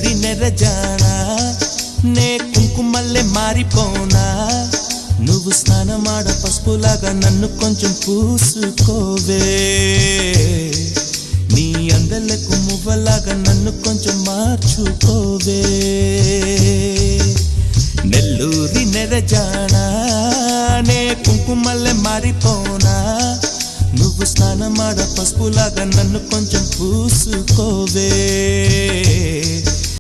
నెల్లూరి నెరజానా నే కుంకుమల్లె మారిపోనా నువ్వు స్నానమాడ పసుపులాగా నన్ను కొంచెం పూసుకోవే నీ అందలకు మువ్వలాగా నన్ను కొంచెం మార్చుకోవే నెల్లూరి నెరజానా నే కుంకుమల్లె మారిపోనా నువ్వు స్నానమాడ పసుపులాగా నన్ను కొంచెం పూసుకోవే